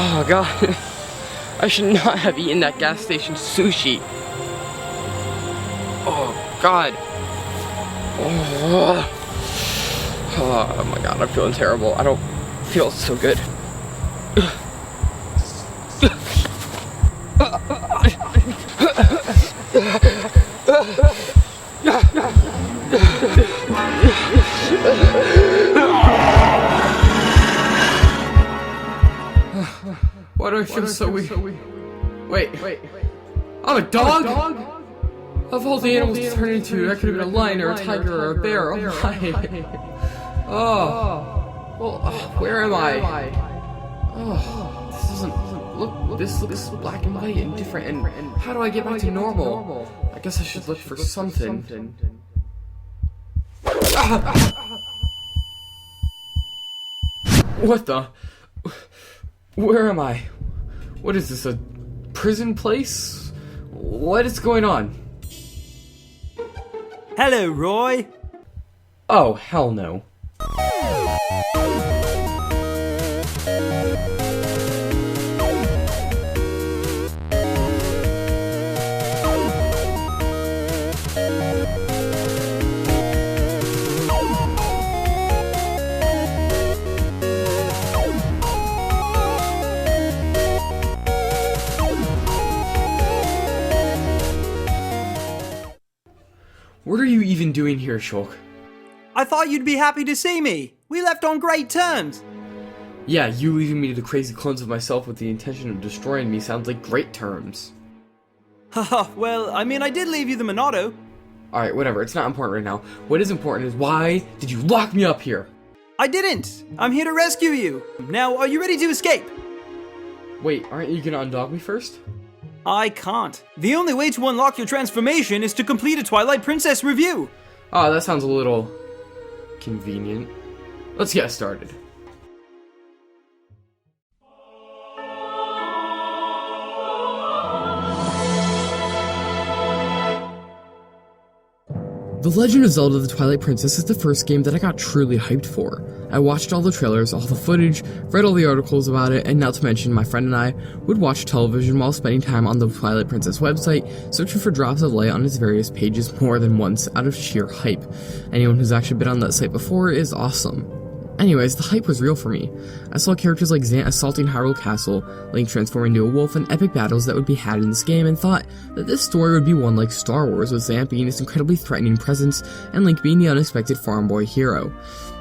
Oh god. I should not have eaten that gas station sushi. Oh god. Oh my god, I'm feeling terrible. I don't feel so good. Why do I feel so weak? Wait. I'm a dog? Of all the animals to turn into, I could have been a lion or a tiger or a bear. Oh my. Oh. Well, where am I? Oh, this doesn't look. This looks black and white and different. And how do I get back to normal? I guess I should look for something. What the? Where am I? What is this, a prison place? What is going on? Hello, Roy. Oh, hell no. What are you even doing here, Shulk? I thought you'd be happy to see me. We left on great terms. Yeah, you leaving me to the crazy clones of myself with the intention of destroying me sounds like great terms. Haha, well, I mean, I did leave you the Monado. Alright, whatever, it's not important right now. What is important is why did you lock me up here? I didn't. I'm here to rescue you. Now, are you ready to escape? Wait, aren't you gonna undog me first? I can't. The only way to unlock your transformation is to complete a Twilight Princess review. Oh, that sounds a little convenient. Let's get started. The Legend of Zelda: The Twilight Princess is the first game that I got truly hyped for. I watched all the trailers, all the footage, read all the articles about it, and not to mention my friend and I would watch television while spending time on the Twilight Princess website, searching for drops of light on its various pages more than once out of sheer hype. Anyone who's actually been on that site before is awesome. Anyways, the hype was real for me. I saw characters like Zant assaulting Hyrule Castle, Link transforming into a wolf, and epic battles that would be had in this game, and thought that this story would be one like Star Wars, with Zant being this incredibly threatening presence, and Link being the unexpected farm boy hero.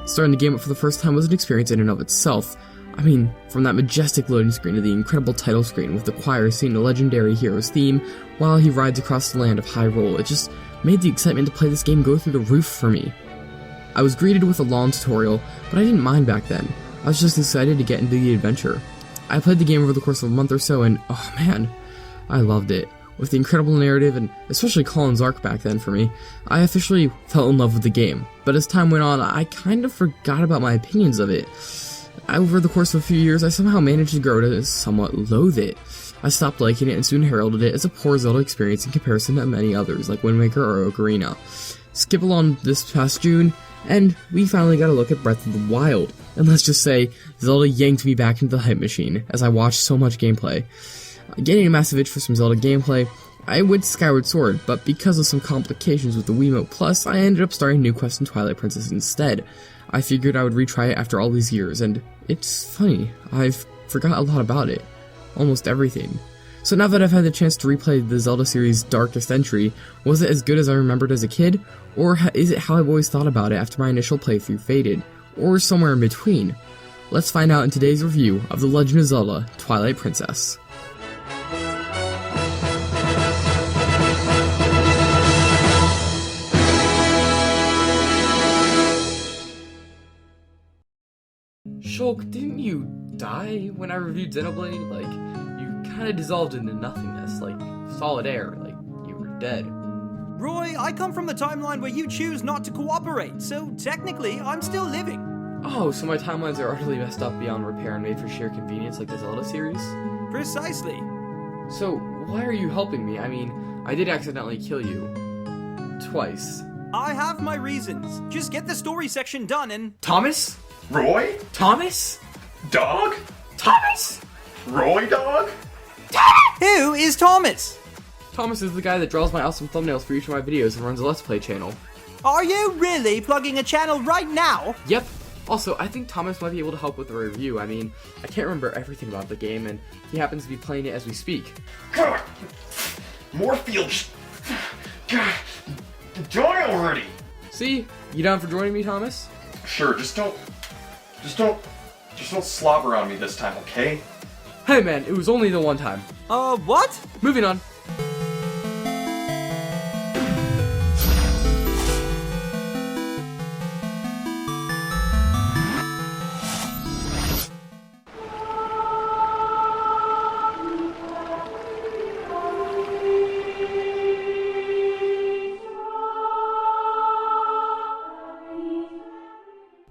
Starting the game up for the first time was an experience in and of itself. I mean, from that majestic loading screen to the incredible title screen with the choir singing the legendary hero's theme while he rides across the land of Hyrule, it just made the excitement to play this game go through the roof for me. I was greeted with a long tutorial, but I didn't mind back then. I was just excited to get into the adventure. I played the game over the course of a month or so, and oh man, I loved it. With the incredible narrative, and especially Colin's arc back then for me, I officially fell in love with the game. But as time went on, I kind of forgot about my opinions of it. Over the course of a few years, I somehow managed to grow to somewhat loathe it. I stopped liking it and soon heralded it as a poor Zelda experience in comparison to many others, like Wind Waker or Ocarina. Skip along this past June, and we finally got a look at Breath of the Wild, and let's just say, Zelda yanked me back into the hype machine as I watched so much gameplay. Getting a massive itch for some Zelda gameplay, I went to Skyward Sword, but because of some complications with the Wiimote Plus, I ended up starting New Quest and Twilight Princess instead. I figured I would retry it after all these years, and it's funny, I've forgot a lot about it. Almost everything. So now that I've had the chance to replay the Zelda series' darkest entry, was it as good as I remembered as a kid? Or is it how I've always thought about it after my initial playthrough faded? Or somewhere in between? Let's find out in today's review of The Legend of Zelda: Twilight Princess. Shulk, didn't you die when I reviewed Xenoblade? Like, you kinda dissolved into nothingness, like solid air, like you were dead. Roy, I come from the timeline where you choose not to cooperate, so technically, I'm still living. Oh, so my timelines are utterly messed up beyond repair and made for sheer convenience like the Zelda series? Precisely. So, why are you helping me? I mean, I did accidentally kill you. Twice. I have my reasons. Just get the story section done and... Thomas? Roy? Thomas? Dog? Thomas? Roy Dog? Who is Thomas? Thomas is the guy that draws my awesome thumbnails for each of my videos and runs a Let's Play channel. Are you really plugging a channel right now? Yep. Also, I think Thomas might be able to help with the review. I mean, I can't remember everything about the game, and he happens to be playing it as we speak. God! More fields! God! Die already! See? You down for joining me, Thomas? Sure, just don't slobber on me this time, okay? Hey man, it was only the one time. What? Moving on.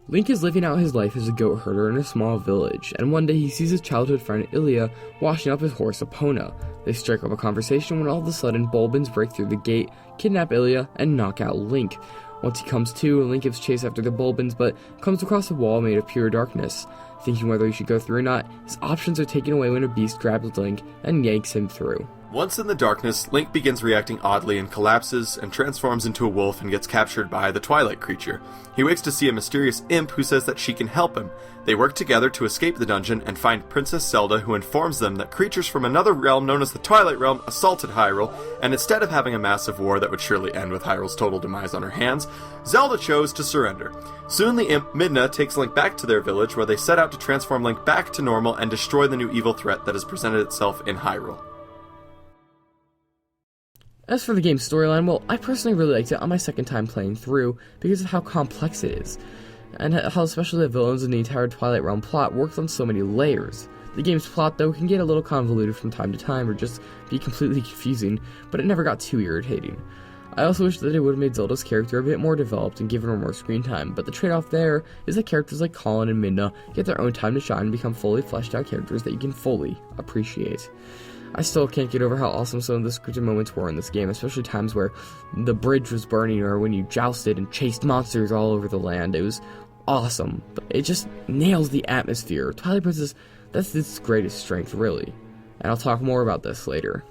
Link is living out his life as a goat herder in a small village, and one day he sees his childhood friend Ilya washing up his horse Epona. They strike up a conversation when all of a sudden Bulbins break through the gate, kidnap Ilya, and knock out Link. Once he comes to, Link gives chase after the Bulbins, but comes across a wall made of pure darkness. Thinking whether he should go through or not, his options are taken away when a beast grabs Link and yanks him through. Once in the darkness, Link begins reacting oddly and collapses and transforms into a wolf and gets captured by the Twilight creature. He wakes to see a mysterious imp who says that she can help him. They work together to escape the dungeon and find Princess Zelda, who informs them that creatures from another realm known as the Twilight Realm assaulted Hyrule, and instead of having a massive war that would surely end with Hyrule's total demise on her hands, Zelda chose to surrender. Soon the imp Midna takes Link back to their village, where they set out to transform Link back to normal and destroy the new evil threat that has presented itself in Hyrule. As for the game's storyline, well, I personally really liked it on my second time playing through because of how complex it is, and how especially the villains in the entire Twilight Realm plot works on so many layers. The game's plot, though, can get a little convoluted from time to time or just be completely confusing, but it never got too irritating. I also wish that it would have made Zelda's character a bit more developed and given her more screen time, but the trade-off there is that characters like Colin and Midna get their own time to shine and become fully fleshed out characters that you can fully appreciate. I still can't get over how awesome some of the scripted moments were in this game, especially times where the bridge was burning or when you jousted and chased monsters all over the land. It was awesome, but it just nails the atmosphere. Twilight Princess, that's its greatest strength, really. And I'll talk more about this later.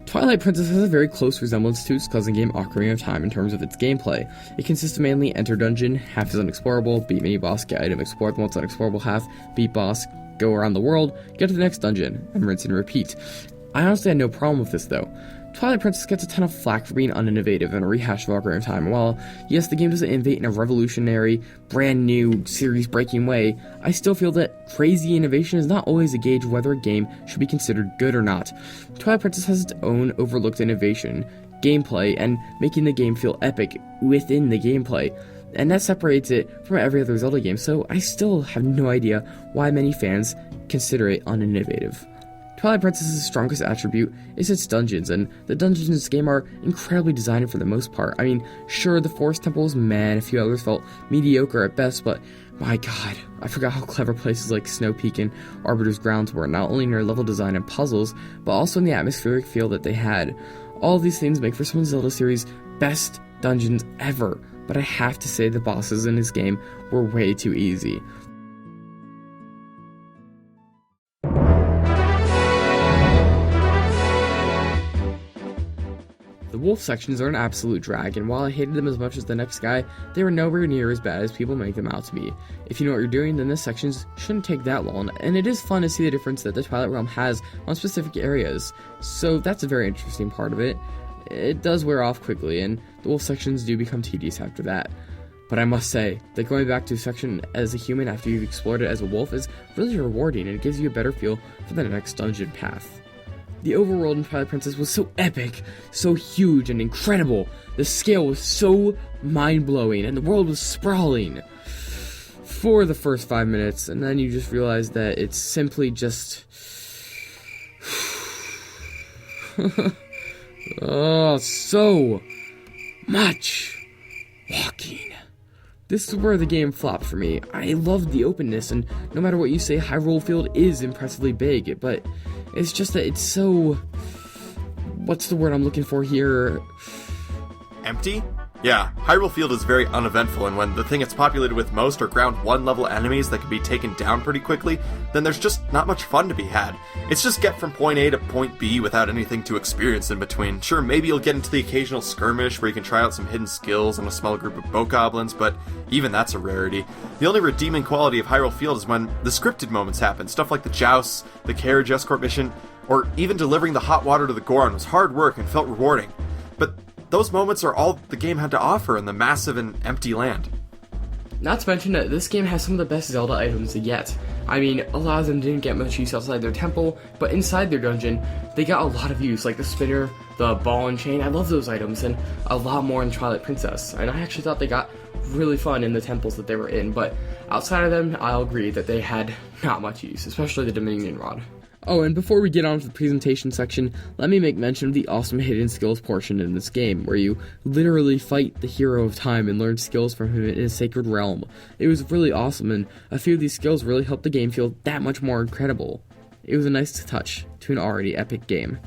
Twilight Princess has a very close resemblance to its cousin game Ocarina of Time in terms of its gameplay. It consists of mainly enter dungeon, half is unexplorable, beat mini-boss, get item, explore the once unexplorable half, beat boss, go around the world, get to the next dungeon, and rinse and repeat. I honestly had no problem with this though. Twilight Princess gets a ton of flack for being uninnovative and a rehash of Ocarina of Time. While, yes, the game doesn't innovate in a revolutionary, brand new, series-breaking way, I still feel that crazy innovation is not always a gauge of whether a game should be considered good or not. Twilight Princess has its own overlooked innovation, gameplay, and making the game feel epic within the gameplay, and that separates it from every other Zelda game, so I still have no idea why many fans consider it uninnovative. Twilight Princess's strongest attribute is its dungeons, and the dungeons in this game are incredibly designed for the most part. I mean, sure, the Forest Temple was meh, and a few others felt mediocre at best, but my god, I forgot how clever places like Snow Peak and Arbiter's Grounds were, not only in their level design and puzzles, but also in the atmospheric feel that they had. All of these things make for some of Zelda series' best dungeons ever, but I have to say the bosses in this game were way too easy. The wolf sections are an absolute drag, and while I hated them as much as the next guy, they were nowhere near as bad as people make them out to be. If you know what you're doing, then the sections shouldn't take that long, and it is fun to see the difference that the Twilight Realm has on specific areas, so that's a very interesting part of it. It does wear off quickly, and the wolf sections do become tedious after that. But I must say that going back to a section as a human after you've explored it as a wolf is really rewarding, and it gives you a better feel for the next dungeon path. The overworld in Twilight Princess was so epic, so huge and incredible. The scale was so mind-blowing, and the world was sprawling for the first 5 minutes, and then you just realize that it's simply just... oh, so much walking. This is where the game flopped for me. I loved the openness, and no matter what you say, Hyrule Field is impressively big, but it's just that it's so... what's the word I'm looking for here? Empty? Yeah, Hyrule Field is very uneventful, and when the thing it's populated with most are ground 1 level enemies that can be taken down pretty quickly, then there's just not much fun to be had. It's just get from point A to point B without anything to experience in between. Sure, maybe you'll get into the occasional skirmish where you can try out some hidden skills on a small group of bokoblins, but even that's a rarity. The only redeeming quality of Hyrule Field is when the scripted moments happen, stuff like the jousts, the carriage escort mission, or even delivering the hot water to the Goron was hard work and felt rewarding. But those moments are all the game had to offer in the massive and empty land. Not to mention that this game has some of the best Zelda items yet. I mean, a lot of them didn't get much use outside their temple, but inside their dungeon, they got a lot of use, like the spinner, the ball and chain. I love those items, and a lot more in Twilight Princess. And I actually thought they got really fun in the temples that they were in, but outside of them, I'll agree that they had not much use, especially the Dominion Rod. Oh, and before we get on to the presentation section, let me make mention of the awesome hidden skills portion in this game, where you literally fight the hero of time and learn skills from him in a sacred realm. It was really awesome, and a few of these skills really helped the game feel that much more incredible. It was a nice touch to an already epic game.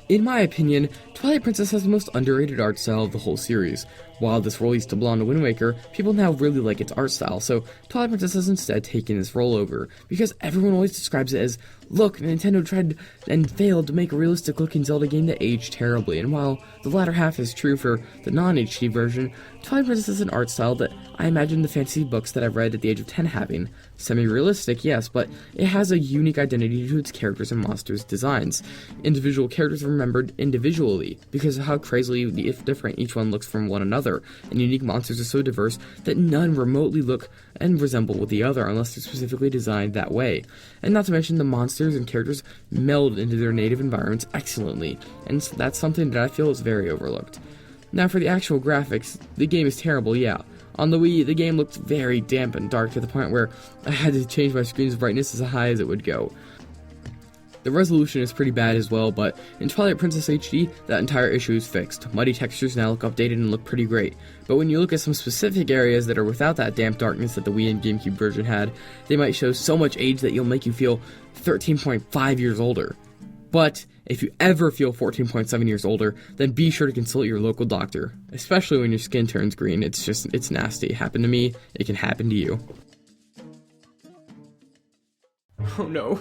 In my opinion, Twilight Princess has the most underrated art style of the whole series. While this role used to belong to Wind Waker, people now really like its art style, so Twilight Princess has instead taken this role over, because everyone always describes it as, look, Nintendo tried and failed to make a realistic looking Zelda game that aged terribly, and while the latter half is true for the non-HD version, Twilight Princess is an art style that I imagine the fantasy books that I've read at the age of 10 having. Semi-realistic, yes, but it has a unique identity to its characters and monsters' designs. Individual characters are remembered individually, because of how crazily different each one looks from one another, and unique monsters are so diverse that none remotely look and resemble with the other unless they're specifically designed that way. And not to mention the monsters and characters meld into their native environments excellently, and that's something that I feel is very overlooked. Now for the actual graphics, the game is terrible, yeah. On the Wii, the game looked very damp and dark to the point where I had to change my screen's brightness as high as it would go. The resolution is pretty bad as well, but in Twilight Princess HD, that entire issue is fixed. Muddy textures now look updated and look pretty great. But when you look at some specific areas that are without that damp darkness that the Wii and GameCube version had, they might show so much age that you'll make you feel 13.5 years older. But if you ever feel 14.7 years older, then be sure to consult your local doctor. Especially when your skin turns green, it's nasty. It happened to me, it can happen to you. Oh no,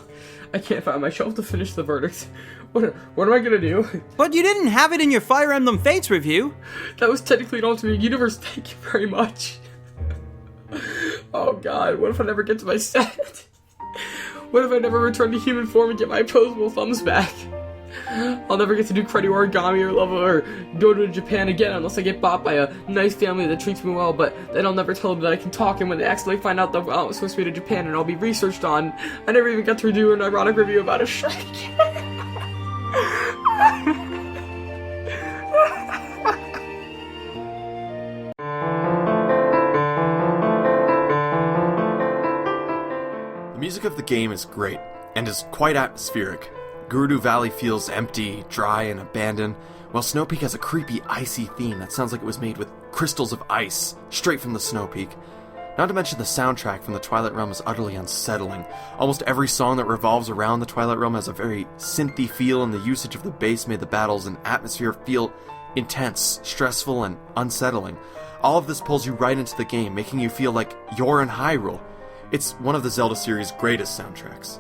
I can't find my shelf to finish the verdict. What am I gonna do? But you didn't have it in your Fire Emblem Fates review. That was technically an alternate universe, thank you very much. Oh god, what if I never get to my set? What if I never return to human form and get my opposable thumbs back? I'll never get to do cruddy origami or level or go to Japan again unless I get bought by a nice family that treats me well, but then I'll never tell them that I can talk, and when they accidentally find out that I'm supposed to be to Japan and I'll be researched on, I never even got to do an ironic review about a Shrek. The music of the game is great, and is quite atmospheric. Gerudo Valley feels empty, dry, and abandoned, while Snow Peak has a creepy, icy theme that sounds like it was made with crystals of ice, straight from the Snow Peak. Not to mention the soundtrack from the Twilight Realm is utterly unsettling. Almost every song that revolves around the Twilight Realm has a very synthy feel, and the usage of the bass made the battles and atmosphere feel intense, stressful, and unsettling. All of this pulls you right into the game, making you feel like you're in Hyrule. It's one of the Zelda series' greatest soundtracks.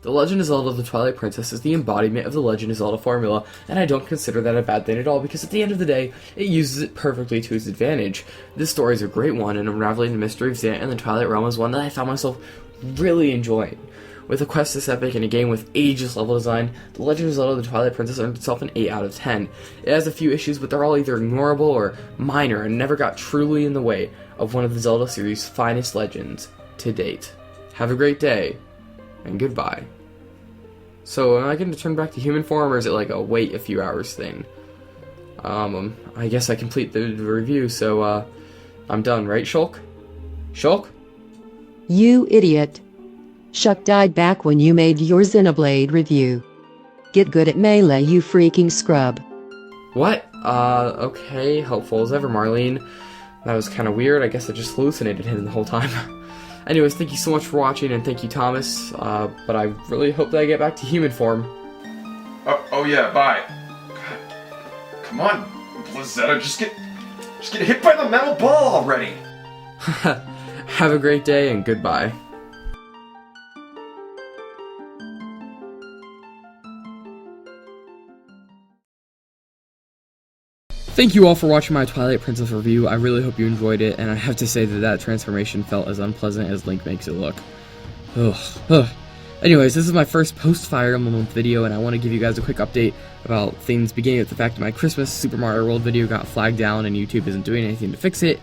The Legend of Zelda: The Twilight Princess is the embodiment of the Legend of Zelda formula, and I don't consider that a bad thing at all, because at the end of the day, it uses it perfectly to its advantage. This story is a great one, and unraveling the mystery of Zelda and the Twilight Realm is one that I found myself really enjoying. With a quest this epic and a game with ageless level design, The Legend of Zelda: The Twilight Princess earned itself an 8 out of 10. It has a few issues, but they're all either ignorable or minor, and never got truly in the way of one of the Zelda series' finest legends to date. Have a great day, and goodbye. So, am I going to turn back to human form, or is it like a wait a few hours thing? I guess I complete the review, so, I'm done, right, Shulk? Shulk? You idiot. Shulk died back when you made your Xenoblade review. Get good at melee, you freaking scrub. What? Okay, helpful as ever, Marlene. That was kind of weird. I guess I just hallucinated him the whole time. Anyways, thank you so much for watching, and thank you, Thomas. But I really hope that I get back to human form. Oh yeah, bye. God, come on, Blizzetta, just get hit by the metal ball already. Have a great day, and goodbye. Thank you all for watching my Twilight Princess review. I really hope you enjoyed it, and I have to say that transformation felt as unpleasant as Link makes it look. Ugh. Anyways, this is my first post-Fire Emblem month video, and I want to give you guys a quick update about things, beginning with the fact that my Christmas Super Mario World video got flagged down and YouTube isn't doing anything to fix it.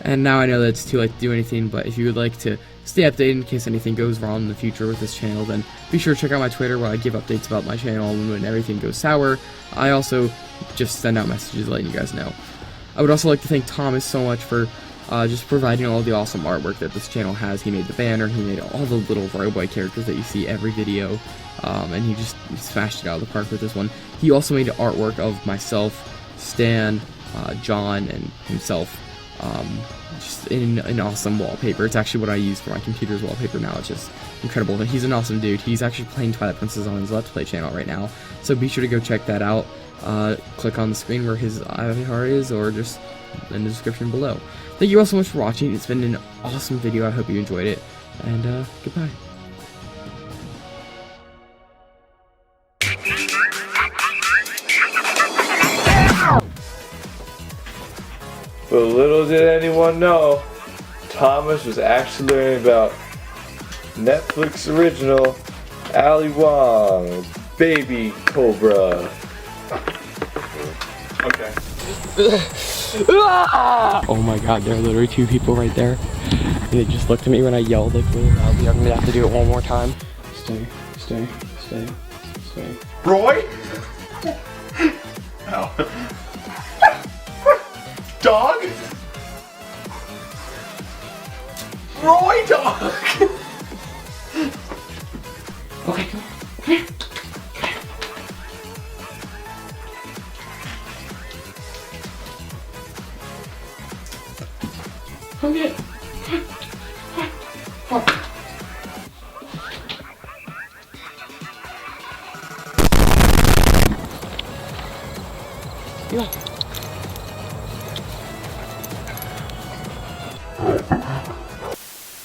And now I know that it's too late to do anything, but if you would like to stay updated in case anything goes wrong in the future with this channel, then be sure to check out my Twitter where I give updates about my channel and when everything goes sour. I also just send out messages letting you guys know. I would also like to thank Thomas so much for just providing all the awesome artwork that this channel has. He made the banner, he made all the little Royboy characters that you see every video, and he smashed it out of the park with this one. He also made artwork of myself, Stan, John, and himself. Just in an awesome wallpaper. It's actually what I use for my computer's wallpaper now. It's just incredible. And he's an awesome dude. He's actually playing Twilight Princess on his Let's Play channel right now. So be sure to go check that out. Click on the screen where his avatar is, or just in the description below. Thank you all so much for watching. It's been an awesome video. I hope you enjoyed it. And goodbye. But little did anyone know, Thomas was actually learning about Netflix original Ali Wong, Baby Cobra. Okay. Oh my god, there are literally two people right there. And they just looked at me when I yelled like really loudly. I'm gonna have to do it one more time. Stay. Roy? Ow. Dog? Roy dog! Okay, come on. Okay. Yeah.